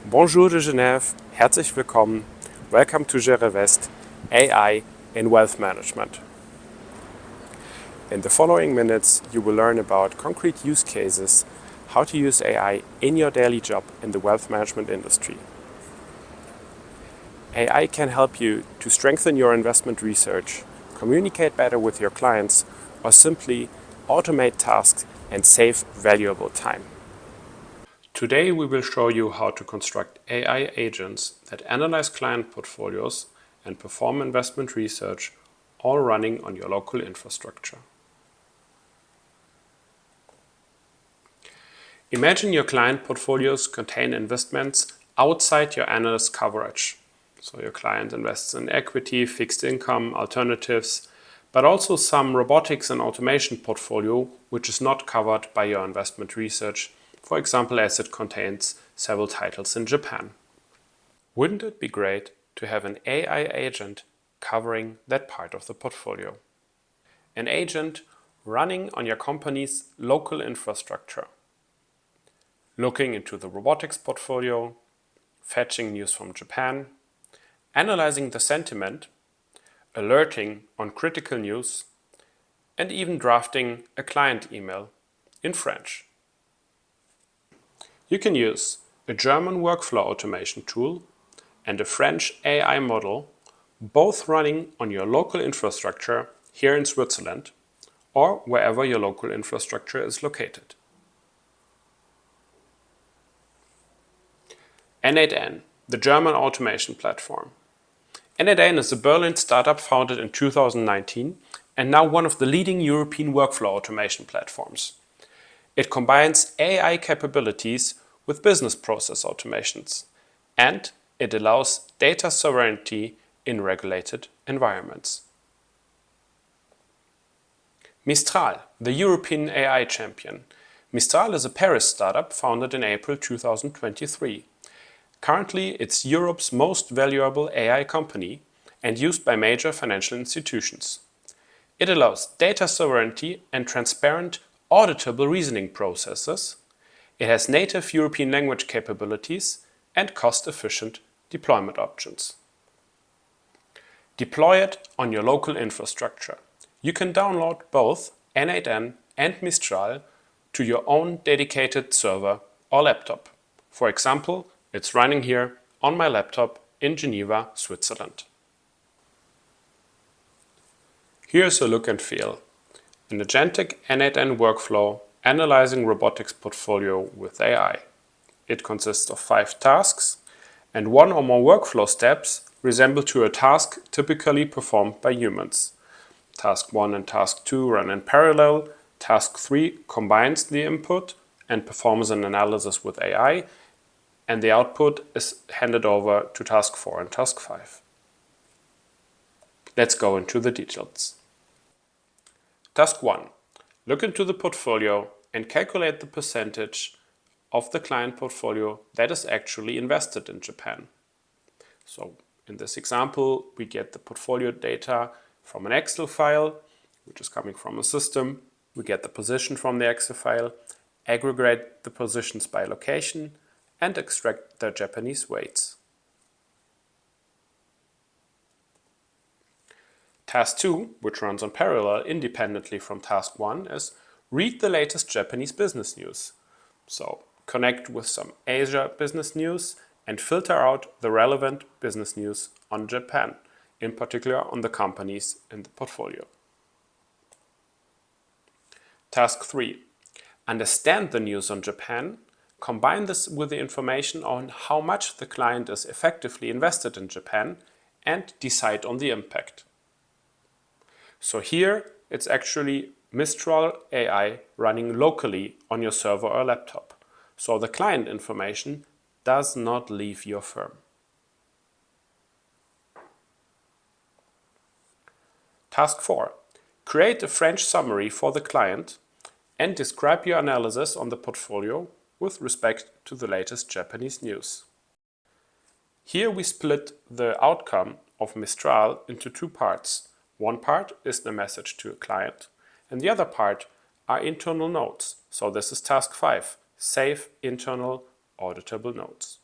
Bonjour de Genève, herzlich willkommen. Welcome to Gerevest.ai in Wealth Management. In the following minutes, you will learn about concrete use cases, how to use AI in your daily job in the wealth management industry. AI can help you to strengthen your investment research, communicate better with your clients, or simply automate tasks and save valuable time. Today we will show you how to construct AI agents that analyze client portfolios and perform investment research, all running on your local infrastructure. Imagine your client portfolios contain investments outside your analyst coverage. So your client invests in equity, fixed income, alternatives, but also some robotics and automation portfolio which is not covered by your investment research, for example as it contains several titles in Japan. Wouldn't it be great to have an AI agent covering that part of the portfolio? An agent running on your company's local infrastructure, looking into the robotics portfolio, fetching news from Japan, analyzing the sentiment, alerting on critical news, and even drafting a client email in French. You can use a German workflow automation tool and a French AI model, both running on your local infrastructure here in Switzerland or wherever your local infrastructure is located. N8N, the German automation platform. N8N is a Berlin startup founded in 2019 and now one of the leading European workflow automation platforms. It combines AI capabilities with business process automations, and it allows data sovereignty in regulated environments. Mistral, the European AI champion. Mistral is a Paris startup founded in April 2023. Currently, it's Europe's most valuable AI company and used by major financial institutions. It allows data sovereignty and transparent, auditable reasoning processes. It has native European language capabilities and cost-efficient deployment options. Deploy it on your local infrastructure. You can download both N8N and Mistral to your own dedicated server or laptop. For example, it's running here on my laptop in Geneva, Switzerland. Here's a look and feel. An agentic N8N workflow analyzing robotics portfolio with AI. It consists of 5 tasks, and one or more workflow steps resemble to a task typically performed by humans. Task 1 and Task 2 run in parallel. Task 3 combines the input and performs an analysis with AI, and the output is handed over to Task 4 and Task 5. Let's go into the details. Task 1. Look into the portfolio and calculate the percentage of the client portfolio that is actually invested in Japan. So in this example, we get the portfolio data from an Excel file, which is coming from a system. We get the position from the Excel file, aggregate the positions by location, and extract their Japanese weights. Task 2, which runs on parallel independently from Task 1, is read the latest Japanese business news. So connect with some Asia business news and filter out the relevant business news on Japan, in particular on the companies in the portfolio. Task 3. Understand the news on Japan, combine this with the information on how much the client is effectively invested in Japan, and decide on the impact. So here it's actually Mistral AI running locally on your server or laptop. So the client information does not leave your firm. Task 4. Create a French summary for the client and describe your analysis on the portfolio with respect to the latest Japanese news. Here we split the outcome of Mistral into 2 parts. One part is the message to a client, and the other part are internal notes. So this is task 5, save internal auditable notes.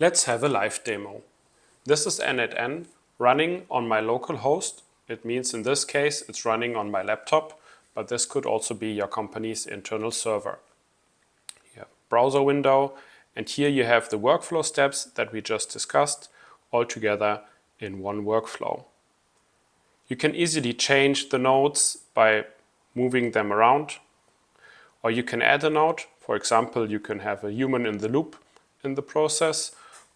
Let's have a live demo. This is n8n running on my local host. It means in this case it's running on my laptop, but this could also be your company's internal server. You have a browser window, and here you have the workflow steps that we just discussed all together in one workflow. You can easily change the nodes by moving them around, or you can add a node. For example, you can have a human in the loop in the process,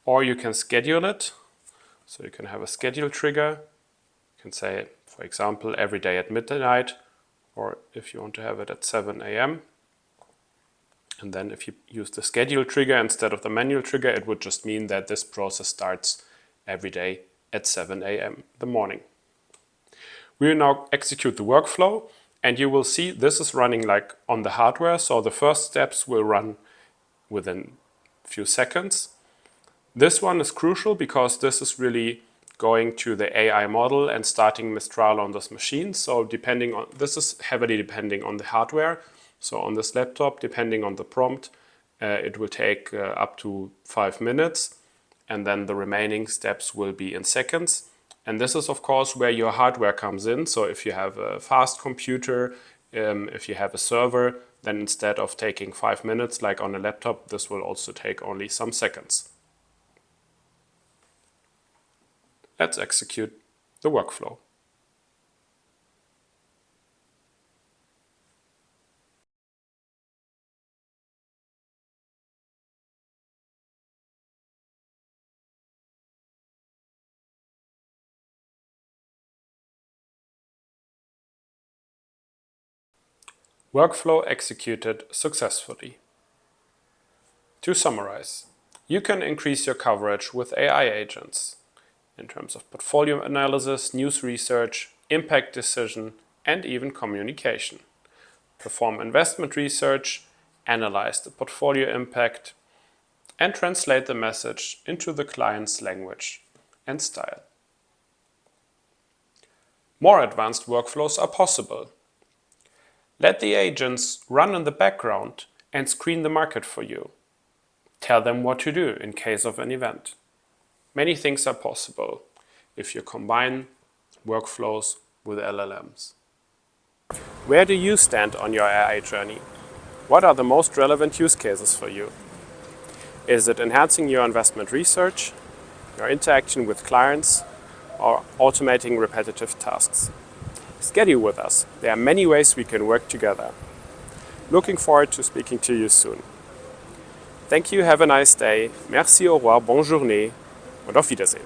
or you can schedule it. So you can have a schedule trigger. You can say, for example, every day at midnight, or if you want to have it at 7 a.m. And then if you use the schedule trigger instead of the manual trigger, it would just mean that this process starts every day at 7 a.m. in the morning. We will now execute the workflow, and you will see this is running like on the hardware. So the first steps will run within a few seconds. This one is crucial because this is really going to the AI model and starting Mistral on this machine. So this is heavily depending on the hardware. So on this laptop, depending on the prompt, it will take up to 5 minutes, and then the remaining steps will be in seconds. And this is of course where your hardware comes in. So if you have a fast computer, if you have a server, then instead of taking 5 minutes like on a laptop, this will also take only some seconds. Let's execute the workflow. Workflow executed successfully. To summarize, you can increase your coverage with AI agents in terms of portfolio analysis, news research, impact decision, and even communication. Perform investment research, analyze the portfolio impact, and translate the message into the client's language and style. More advanced workflows are possible. Let the agents run in the background and screen the market for you. Tell them what to do in case of an event. Many things are possible if you combine workflows with LLMs. Where do you stand on your AI journey? What are the most relevant use cases for you? Is it enhancing your investment research, your interaction with clients, or automating repetitive tasks? Schedule with us. There are many ways we can work together. Looking forward to speaking to you soon. Thank you, have a nice day. Merci, au revoir, bonne journée und auf Wiedersehen.